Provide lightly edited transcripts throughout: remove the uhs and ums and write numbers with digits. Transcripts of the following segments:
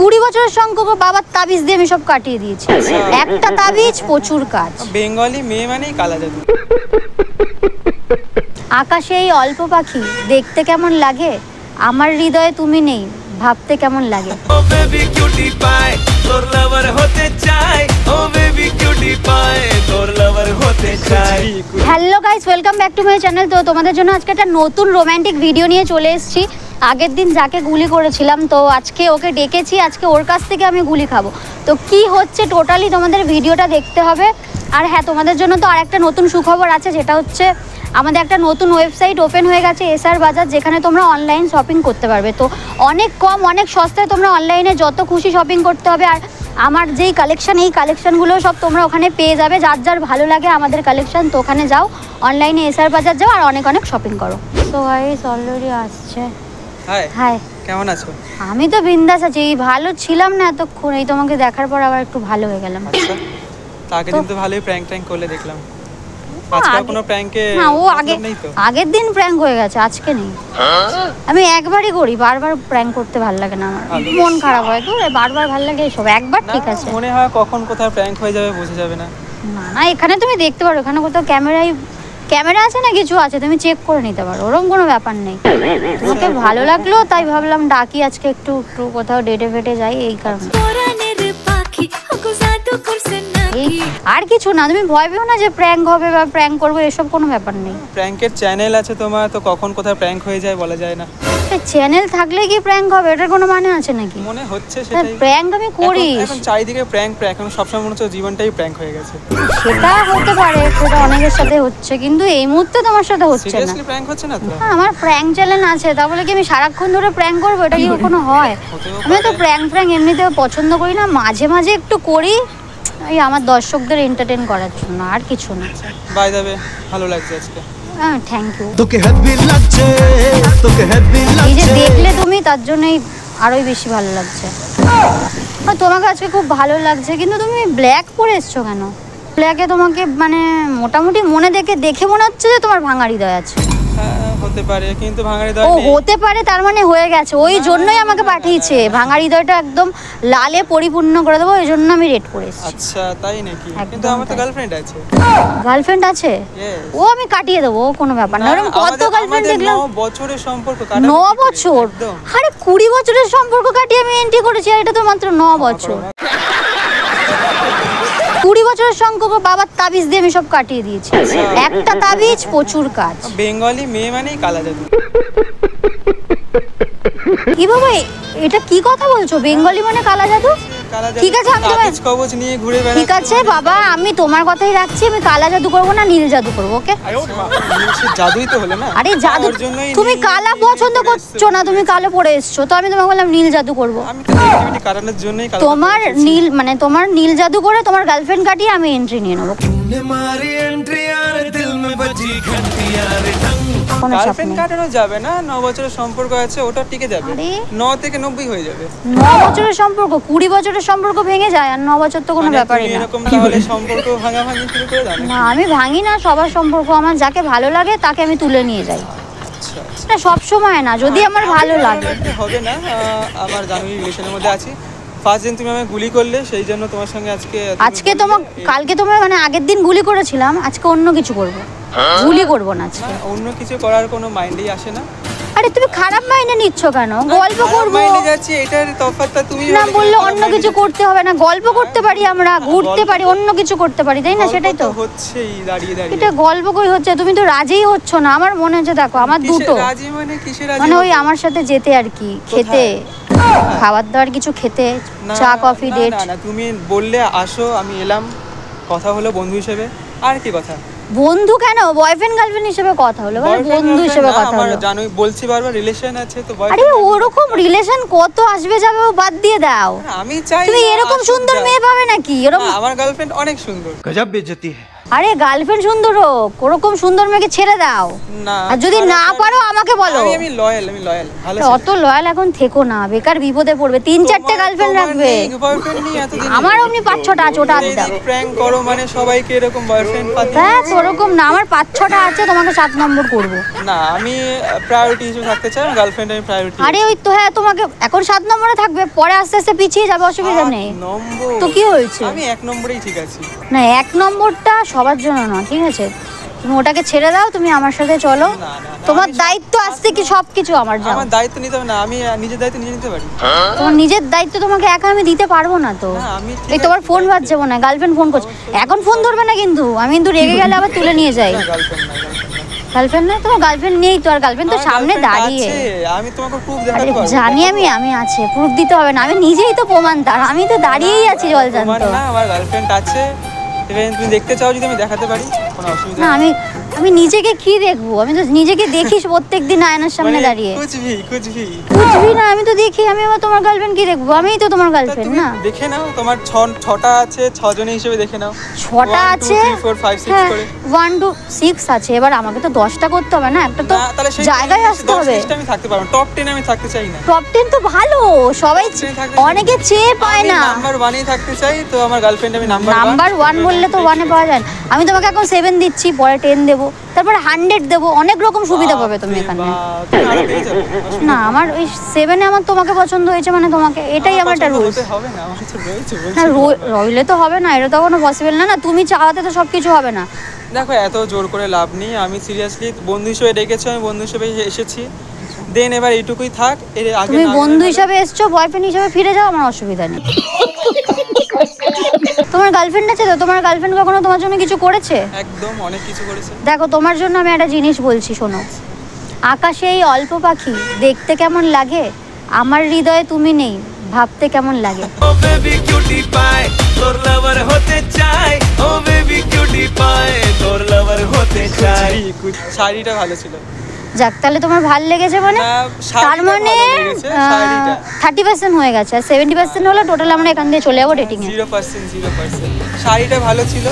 20 বছরের সম্পর্ক বাবার তাবিজ দিয়ে আমি সব কাটিয়ে দিয়েছি। একটা তাবিজ প্রচুর কাজ। বেঙ্গলি মেয়ে মানেই কালা জাদু। আকাশে এই অল্প পাখি দেখতে কেমন লাগে, আমার হৃদয়ে তুমি নেই ভাবতে কেমন লাগে। ও বেবি কিউটি পাই তোর লাভার হতে চাই, ও বেবি কিউটি পাই তোর লাভার হতে চাই। Hello guys, welcome back to my channel. তো তোমাদের জন্য আজকে একটা নতুন রোমান্টিক ভিডিও নিয়ে চলে এসেছি। আগের দিন যাকে গুলি করেছিলাম, তো আজকে ওকে ডেকেছি, আজকে ওর কাছ থেকে আমি গুলি খাবো। তো কি হচ্ছে টোটালি তোমাদের ভিডিওটা দেখতে হবে। আর হ্যাঁ, তোমাদের জন্য তো আর একটা নতুন সুখবর আছে, যেটা হচ্ছে আমাদের একটা নতুন ওয়েবসাইট ওপেন হয়ে গেছে, এসআর বাজার, যেখানে তোমরা অনলাইন শপিং করতে পারবে। তো অনেক কম, অনেক সস্তায় তোমরা অনলাইনে যত খুশি শপিং করতে হবে। আর আমার যেই কালেকশান, এই কালেকশানগুলো সব তোমরা ওখানে পেয়ে যাবে। যার যার ভালো লাগে আমাদের কালেকশান, তো ওখানে যাও, অনলাইনে এসআর বাজার যাও আর অনেক অনেক শপিং করো। তো গাইস অলরেডি আসছে। হাই, কেমন আছো? আমি তো বিন্দাস আছি, ভালো ছিলাম না এতক্ষণ, এই তোমাকে দেখার পর আবার একটু ভালো হয়ে গেলাম। আচ্ছা, তাকে কিন্তু ভালোই প্র্যাঙ্ক করলে দেখলাম। আজকে কোনো প্র্যাঙ্কে না, ও আগের দিন প্র্যাঙ্ক হয়ে গেছে, আজকে নেই। আমি একবারই করি, বারবার প্র্যাঙ্ক করতে ভালো লাগে না, আমার মন খারাপ হয়। তো বারবার ভালো লাগে এসব, একবার ঠিক আছে। মনে হয় কখন কোথায় প্র্যাঙ্ক হয়ে যাবে বোঝা যাবে না। না না, এখানে তুমি দেখতে পারো, এখানে কোথাও ক্যামেরা আছে না কিছু আছে, তুমি চেক করে নিতে পারো, ওরকম কোনো ব্যাপার নেই। তোমাকে ভালো লাগলো তাই ভাবলাম ডাকি আজকে, একটু কোথাও ডেটে ফেটে যাই, এই কারণে। আর কিছু না, তুমি ভয় পেও না যে প্র্যাঙ্ক হবে বা প্র্যাঙ্ক করবো, এসব কোনো ব্যাপার নেই। প্র্যাঙ্কের চ্যানেল আছে তোমার, তো কখন কোথায় প্র্যাঙ্ক হয়ে যায় বলা যায় না। চ্যানেল থাকলে কি প্র্যাঙ্ক হবে, এটার কোনো মানে আছে নাকি? মনে হচ্ছে সেটাই। প্র্যাঙ্ক আমি করি, এখন চারিদিকে প্র্যাঙ্ক, এখন সবসময় মনে হচ্ছে জীবনটাই প্র্যাঙ্ক হয়ে গেছে। সেটা হতে পারে, সেটা অনেকের সাথে হচ্ছে, কিন্তু এই মুহূর্তে তোমার সাথে হচ্ছে না। সিরিয়াসলি প্র্যাঙ্ক হচ্ছে না তো? আমার প্র্যাঙ্ক চ্যানেল আছে, তা বলে কি আমি সারাক্ষণ ধরে প্র্যাঙ্ক করবো? এটা কি কখনো হয়? আমি তো প্র্যাঙ্ক এমনিতেও পছন্দ করি না, মাঝে মাঝে একটু করি, এই আমার দর্শকদের এন্টারটেইন করার জন্য, আর কিছু না। বাই দ্য ওয়ে, ভালো লাগছে আজকে। হ্যাঁ, থ্যাংক ইউ। তোকে হেভি লাগছে, তোকে হেভি এই যে লাগছে। দেখলে তুমি, তার জন্যই আরোই বেশি ভালো লাগছে। তোমাকে আজকে খুব ভালো লাগছে, কিন্তু তুমি ব্ল্যাক পরে এসছো কেন? ব্ল্যাকে তোমাকে মানে মোটামুটি দেখে মনে হচ্ছে যে তোমার ভাঙা হৃদয় আছে। হতে পারে, কিন্তু ভাঙা হৃদয় ও নেই। হতে পারে, তার মানে হয়ে গেছে, ওই জন্যই আমাকে পাঠিয়েছে। ভাঙা হৃদয়টা একদম লালে পরিপূর্ণ করে দেবো, এই জন্য আমি রেড করে এসেছি। আচ্ছা, তাই নাকি? কিন্তু আমার তো গার্লফ্রেন্ড আছে। গার্লফ্রেন্ড আছে? ও আমি কাটিয়ে দেবো, কোনো ব্যাপার না। এরকম কত গার্লফ্রেন্ড দেখলাম। 9 বছরের সম্পর্ক। 9 বছর? আরে 20 বছরের সম্পর্ক কাটিয়ে আমি এন্ট্রি করেছি, আর এটা তো মাত্র 9 বছর। 20 বছরের সম্পর্ক বাবার তাবিজ দিয়ে আমি সব কাটিয়ে দিয়েছি। একটা তাবিজ প্রচুর কাজ। বেঙ্গলি মেয়ে মানেই কালা জাদু। কি বাবা, এটা কি কথা বলছো? বেঙ্গলি মানে কালা জাদু? ঠিক আছে, আমি তাবিজ কবজ নিয়ে ঘুরে বেড়াচ্ছি। ঠিক আছে বাবা, আমি তোমার কথাই রাখছি, আমি কালা জাদু করবো না, নীল জাদু করবো। ওকে? জাদুই তো হলো না। আরে জাদু, তুমি কালা পছন্দ করছো না, তুমি কালো পরে এসছো, তো আমি তোমাকে বললাম নীল জাদু করবো। আমি তো নেগেটিভিটি কাটানোর জন্যই কালো। তোমার নীল মানে তোমার নীল জাদু করে তোমার গার্লফ্রেন্ড কাটিয়ে আমি এন্ট্রি নিয়ে নেবো। গার্লফ্রেন্ড কাটানো যাবে না, 9 বছরের সম্পর্ক আছে, ওটা টিকে যাবে। 9 থেকে 90 হয়ে যাবে। 9 বছরের সম্পর্ক, 20 বছরের সম্পর্ক ভেঙে যায়, আর 9 বছর তো কোনো ব্যাপারই না। এরকম তাহলে সম্পর্ক ভাঙাভাঙি শুরু করে দাও না, আমি ভাঙি না সবার সম্পর্ক, আমার যাকে ভালো লাগে তাকে আমি তুলে নিয়ে যাই। আচ্ছা, না সব সময় না, যদি আমার ভালো লাগে। হবে না, আমার জানুয়ারি রিলেশনের মধ্যে আছি। ফার্স্ট দিন তুমি আমাকে গুলি করলে, সেই জন্য তোমার সঙ্গে আজকে কালকে তোমার মানে আগের দিন গুলি করেছিলাম, আজকে অন্য কিছু করবো, গুলি করবো না আজকে। অন্য কিছু করার কোনো মাইন্ডেই আসে না। আরে তুমি খারাপ মাইন্ডে নিচ্ছ কেন? গল্প করবো মাইন্ডে যাচ্ছি, এটার তফাৎটা তুমি না বললে অন্য কিছু করতে হবে না, গল্প করতে পারি, আমরা ঘুরতে পারি, অন্য কিছু করতে পারি, তাই না? সেটাই তো হচ্ছেই দাঁড়িয়ে দাঁড়িয়ে। এটা গল্প কই হচ্ছে? তুমি তো রাজিই হচ্ছ না, আমার মনে হচ্ছে। দেখো আমার দুটো রাজি মানে কিসের রাজি? মানে ওই আমার সাথে যেতে আর কি, খেতে, খাবার দাবার কিছু খেতে, চা কফি ডেট। না, তুমি বললে আসো, আমি এলাম, কথা হলো বন্ধু হিসেবে, আর কি কথা? বন্ধু কেন, বয়ফ্রেন্ড গার্লফ্রেন্ড হিসেবে কথা হলো, মানে বন্ধু হিসেবে কথা হলো। জানোই বলছি বারবার রিলেশন আছে তো। আরে ওরকম রিলেশন কত আসবে যাবে, ও বাদ দিয়ে দাও। আমি চাই তুমি এরকম সুন্দর মেয়ে পাবে নাকি? এরকম আমার গার্লফ্রেন্ড অনেক সুন্দর। গজব বেইজ্জতি আরে গার্লফ্রেন্ড সুন্দর হোক, ওরকম সুন্দর মেয়েকে ছেড়ে দাও। না আর যদি না পারো আমাকে বলো। আমি লয়াল ভালো অত লয়াল এখন থেকো না, বেকার বিপদে পড়বে। 3-4টে গার্লফ্রেন্ড রাখবে। বয়ফ্রেন্ড নেই এতদিন? আমার অমনি 5-6টা আছে, ওটা আদি দাও। প্র্যাঙ্ক করো মানে সবাইকে এরকম বয়ফ্রেন্ড পাতি? হ্যাঁ ওরকম না, আমার 5-6টা আছে, তোমাকে 7 নম্বর করব। না আমি প্রায়োরিটি হিসেবে থাকতে চাই, গার্লফ্রেন্ড আমি প্রায়োরিটি। আরে ওই তো, হ্যাঁ তোমাকে এখন 7 নম্বরে থাকবে, পরে আস্তে আস্তে পিছিয়ে যাবে, অসুবিধা নেই। নম্বর তো কি হয়েছে? আমি 1 নম্বরেই ঠিক আছি। না 1 নম্বরটা সবার জন্য না, ঠিক আছে? তুমি ওটাকে ছেড়ে দাও, তুমি আমার সাথে চলো। তোমার দায়িত্ব আসছে কি সবকিছু আমার যাও। আমার দায়িত্ব নিতে হবে না, আমি নিজের দায়িত্ব নিজে নিতে পারি। তোমার নিজের দায়িত্ব তোমাকে একা আমি দিতে পারবো না তো। এই তোমার ফোন বাজছে মনে হয়, গার্লফ্রেন্ড ফোন করছে। এখন ফোন ধরবে না কিন্তু, আমি কিন্তু রেগে গেলে আবার তুলে নিয়ে যাই। গার্লফ্রেন্ড না, তোমার গার্লফ্রেন্ড নেই তো, আর গার্লফ্রেন্ড তো সামনে দাঁড়িয়ে। আমি তোমাকে প্রুফ দেখাতে পারবো। জানি আমি আছে, প্রুফ দিতে হবে না, আমি নিজেই তো প্রমাণ তার। আমি তো দাঁড়িয়েই আছি জলজান্ত। না আমার গার্লফ্রেন্ড আছে, এবার তুমি দেখতে চাও যদি আমি দেখাতে পারি, কোনো অসুবিধা না। আমি নিজেকে কি দেখবো? আমি তো নিজেকে দেখি প্রত্যেকদিন আয়নার সামনে দাঁড়িয়ে। কুচবি না, আমি তো দেখি। আমি আবার তোমার গার্লফ্রেন্ড কি দেখবো? আমিই তো তোমার গার্লফ্রেন্ড না। দেখে নাও, তোমার 6টা আছে, 6 জনের হিসেবে দেখে নাও। 6টা আছে, 1 2 3 4 5 6 করে 1 2 6 আছে। এবার আমাকে তো 10টা করতে হবে না, একটা তো জায়গায় আসতে হবে। আমি থাকতে পারবো, টপ 10 আমি থাকতে চাই না। টপ 10 তো ভালো, সবাই অনেকে চেয়ে পায় না। নাম্বার 1 থাকতে চাই, তো আমার গার্লফ্রেন্ড আমি নাম্বার 1 বললে তো 1 এ পাওয়া যায় না। আমি তোমাকে এখন 7 দিচ্ছি, পরে 10 দেবো, তারপরে 100 দেবো। অনেক রকম সুবিধা পাবে তুমি এখানে। না আমার ওই 7 এ আমার তোমাকে পছন্দ হয়েছে মানে তোমাকে, এটাই আমার একটা রুলস। না রইলে তো হবে না, এটা তো কোনো পসিবল না। না তুমি চাওয়াতে তো সবকিছু হবে না। দেখো এত জোর করে লাভ নেই, আমি সিরিয়াসলি বন্ধু হিসেবে ডেকেছো, আমি বন্ধু হিসেবে এসেছি। দেন এবার এইটুকুই থাক। এর আগে তুমি বন্ধু হিসেবে এসছো, বয়ফ্রেন্ড হিসেবে ফিরে যাও, আমার অসুবিধা নেই। তোমার গার্লফ্রেন্ড আছে তো? তোমার গার্লফ্রেন্ড কখনো তোমার জন্য কিছু করেছে? একদম অনেক কিছু করেছে। দেখো তোমার জন্য আমি একটা জিনিস বলছি, শোনো। আকাশে এই অল্প পাখি দেখতে কেমন লাগে, আমার হৃদয়ে তুমি নেই ভাবতে কেমন লাগে। ও বেবি কিউটি পাই তোর লাভার হতে চাই, ও বেবি কিউটি পাই তোর লাভার হতে চাই। শাড়িটা ভালো ছিল। যাক, তাহলে তোমার ভাল লেগেছে মানে? তার মানে 30% হয়ে গেছে, আর 70% হলো টোটাল। আমরা এখান দিয়ে চলে যাবো ডেটিং এ। 0%। শাড়িটা ভালো ছিল।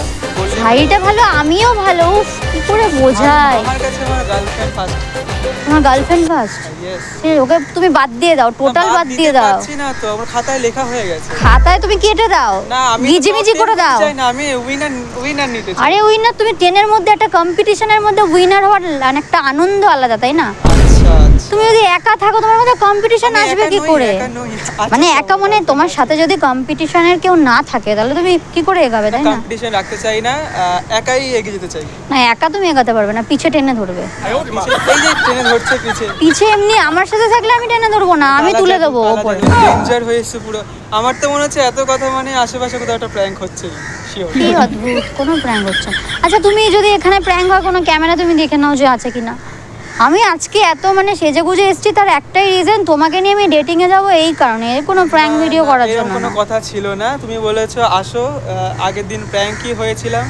শাড়িটা ভালো, আমিও ভালো। উফ, কি করে বোঝাই? আমার কাছে আমার গার্লফ্রেন্ড ফার্স্ট। তোমার গার্লফ্রেন্ড ফার্স্ট? ওকে তুমি বাদ দিয়ে দাও, টোটাল বাদ দিয়ে দাও। পাচ্ছি না তো, আমার খাতায় লেখা হয়ে গেছে। খাতায় তুমি কেটে দাও, না আমি ভিজিমিজি করে দাও। চাই না, আমি উইনার নিতে চাই। আরে উইনার, তুমি 10 এর মধ্যে একটা কম্পিটিশনের মধ্যে উইনার হওয়ার একটা আনন্দ আলাদা, তাই না? তুমি যদি একা থাকো, তোমার মধ্যে কম্পিটিশন আসবে কি করে? মানে একা মনে তোমার সাথে যদি কম্পিটিশনের কেউ না থাকে, তাহলে তুমি কি করে এগাবে, তাই না? কম্পিটিশন রাখতে চাই না, একাই এগিয়ে যেতে চাই। না একা তুমি এগাতে পারবে না, পিছে টেনে ধরবে। এই যে টেনে ধরছে পিছে এমনি আমার সাথে থাকলে আমি টেনে ধরবো না, আমি তুলে দেবো উপরে। ডেঞ্জার হয়েছে পুরো। আমার তো মনে হচ্ছে এত কথা মানে আশেপাশে কোথাও একটা প্র্যাঙ্ক হচ্ছে। কি অদ্ভুত, কোনো প্র্যাঙ্ক হচ্ছে। আচ্ছা তুমি যদি এখানে প্র্যাঙ্ক হয়, কোনো ক্যামেরা তুমি দেখে নাও যে আছে কিনা। আমি আজকে এত মানে সেজে গুজে এসেছি, তার একটাই রিজন, তোমাকে নিয়ে আমি ডেটিং এ যাবো, এই কারণে। কোনো প্র্যাঙ্ক ভিডিও করার জন্য কোনো কথা ছিল না। তুমি বলেছো আসো, আগের দিন প্র্যাঙ্কই হয়েছিলাম।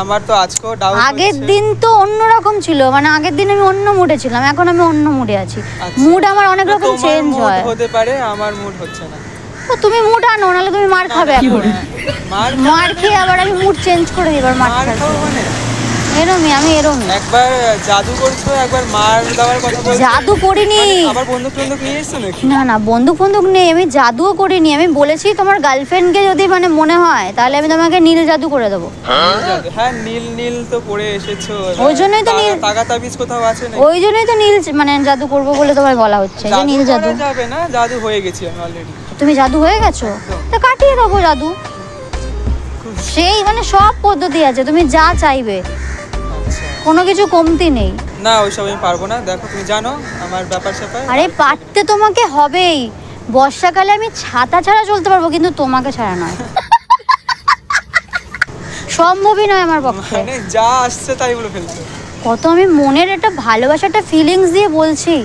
আমার তো আজকেও ডাউট। আগের দিন তো অন্যরকম ছিল, মানে আগের দিন আমি অন্য মুডে ছিলাম, এখন আমি অন্য মুডে আছি। মুড আমার অনেক রকম চেঞ্জ হয়। হতে পারে আমার মুড হচ্ছে না। তো তুমি মুড আনো, নাহলে তুমি মার খাবে এখন। মার খেয়ে আবার আমি মুড চেঞ্জ করে দিই, এবার মার খাবো মানে এরমই। আমি এরমই। একবার জাদু করছো, একবার মার দেওয়ার কথা বলছো। জাদু করিনি। আবার বন্দুক নিয়ে এসছো নাকি? না না, বন্দুক নেই, আমি জাদুও করিনি। আমি বলেছি তোমার গার্লফ্রেন্ডকে যদি মানে মনে হয়, তাহলে আমি তোমাকে নীল জাদু করে দেবো। হ্যাঁ নীল তো পরে এসেছো, ওই জন্যই তো নীল। টাকা তাবিজ কোথাও আছে নাকি? ওই জন্যই তো নীল মানে জাদু করবো বলে তোমায় বলা হচ্ছে, যে নীল জাদু যাবে না। জাদু হয়ে গেছি আমি অলরেডি। তুমি জাদু হয়ে গেছো, তো কাটিয়ে দেবো জাদু। সেই মানে সব পদ্ধতি আছে, তুমি যা চাইবে, কোনো কিছু কমতি নেই। না ওইসব আমি পারবো না। দেখো তুমি জানো আমার ব্যাপার স্যাপার। আরে পারতে তোমাকে হবেই। বর্ষাকালে আমি ছাতা ছাড়া চলতে পারবো, কিন্তু তোমাকে ছাড়া নয়। সম্ভবই নয় আমার পক্ষে। মানে যা আসছে তাই বলে ফেলছো। কত আমি মনের একটা ভালোবাসাটা ফিলিংস দিয়ে বলছি।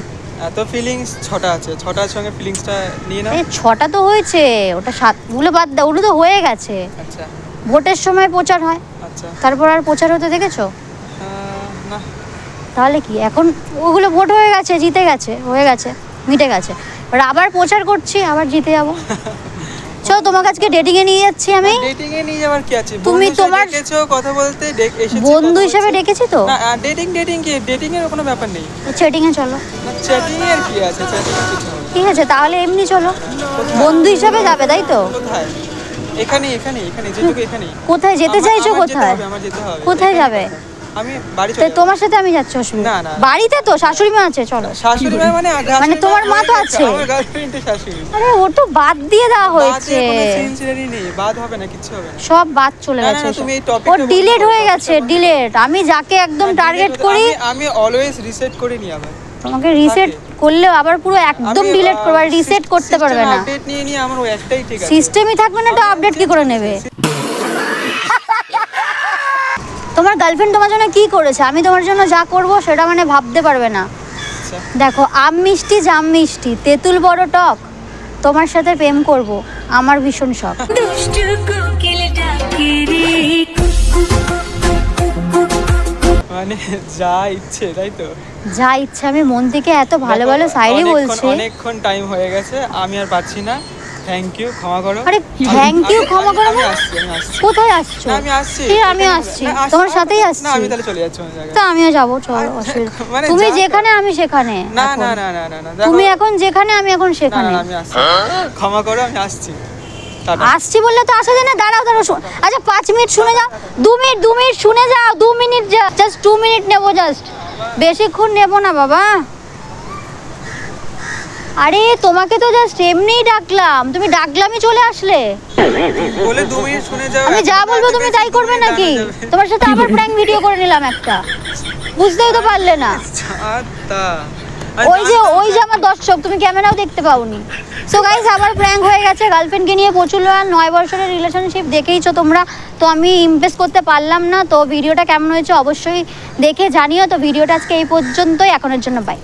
এত ফিলিংস 6টা আছে, 6টার সঙ্গে ফিলিংসটা নিয়ে নাও। 6টা তো হয়েছে, ওটা 7গুলো বাদ দাও, ওগুলো তো হয়ে গেছে। আচ্ছা ভোটের সময় প্রচার হয়, আচ্ছা তারপর আর প্রচার হতে দেখেছো? না। তাহলে কি এখন ওগুলো ভোট হয়ে গেছে, জিতে গেছে, হয়ে গেছে, মিটে গেছে। এবার আবার প্রচার করছি, আবার জিতে যাবো। চলো তোমাকে আজকে ডেটিং এ নিয়ে যাচ্ছি আমি। ডেটিং এ নিয়ে যাওয়ার কি আছে? তুমি তোমার ডেকেছো, কথা বলতে এসেছি। বন্ধু হিসেবে ডেকেছি তো। না ডেটিং কি? ডেটিং এর কোনো ব্যাপার নেই। চ্যাটিং এ চলো। না চ্যাটিং এর কি আছে? চ্যাটিং এর কিছু নেই। ঠিক আছে তাহলে এমনি চলো, বন্ধু হিসেবে যাবে তাই তো? কোথায়? এখানে যেটুকু এখানে। কোথায় যেতে চাইছো? কোথায়? আমার যেতে হবে। কোথায় যাবে? আমি বাড়ি চলে যাব। তোমার সাথে আমি যাচ্ছি, অসুবিধা না। বাড়িতে তো শাশুড়ি মা আছে, চলো। শাশুড়ি মা মানে তোমার মা তো আছে। আমার গার্লফ্রেন্ডের শাশুড়ি। আরে ও তো বাদ দিয়ে দেওয়া হয়েছে। কোনো সিনসিয়ারি নেই, বাদ হবে না, কিছু হবে না। সব বাদ চলে গেছে। তুমি এই ও টপিকটা ডিলিট হয়ে গেছে, ডিলিট। আমি যাকে একদম টার্গেট করি আমি অলওয়েজ রিসেট করে নি। আবার তোমাকে রিসেট করলেও আবার পুরো একদম ডিলিট করবে, রিসেট করতে পারবে না। আপডেট নিয়ে আমার ওই একটাই ঠিক আছে। সিস্টেমই থাকবে না তো আপডেট কি করে নেবে? তোমার গার্লফ্রেন্ড তোমার জন্য কি করেছে? আমি তোমার জন্য যা করব সেটা মানে ভাবতে পারবে না। দেখো, আম মিষ্টি জাম মিষ্টি তেঁতুল বড় টক, তোমার সাথে প্রেম করব আমার ভীষণ শখ। মানে যা ইচ্ছে তাই তো? যা ইচ্ছে। আমি মন থেকে এত ভালো ভালো শায়রি বলছি। অনেকক্ষণ টাইম হয়ে গেছে, আমি আর পাচ্ছি না। থ্যাংক ইউ, ক্ষমা করো। আরে থ্যাংক ইউ ক্ষমা করো। আমি আসছি। কোথায় আসছো? আমি আসছি। আমি আসছি, তোমার সাথেই আসছি। না আমি তাহলে চলে যাচ্ছি অন্য জায়গায়। তা আমিও যাবো, চলো, অসুবিধা। মানে তুমি যেখানে আমি সেখানে। না। তুমি এখন যেখানে আমি এখন সেখানে। আমি আসছি, ক্ষমা করো, আমি আসছি। আসছি বললে তো আসা যায় না। দাঁড়াও। আচ্ছা 5 মিনিট শুনে যাও। 2 মিনিট শুনে যাও। 2 মিনিট, জাস্ট 2 মিনিট নেবো, জাস্ট বেশিক্ষণ নেবো না বাবা। আরে তোমাকে তো জাস্ট এমনিই ডাকলাম, তুমি ডাকলামই চলে আসলে। বলে 2 মিনিট শুনে যাও। আমি যা বলবো তুমি তাই করবে নাকি? তোমার সাথে আবার প্র্যাঙ্ক ভিডিও করে নিলাম একটা, বুঝতেই তো পারলে না। ওই যে আমার দর্শক, তুমি ক্যামেরাও দেখতে পাওনি। সো গাইস, আবার প্র্যাঙ্ক হয়ে গেছে। গার্লফ্রেন্ডকে নিয়ে প্রচুর 9 বছরের রিলেশনশিপ দেখেইছো তোমরা। তো আমি ইমপ্রেস করতে পারলাম না। তো ভিডিওটা কেমন হয়েছে অবশ্যই দেখে জানিও। তো ভিডিওটা আজকে এই পর্যন্তই, এখনের জন্য বাই।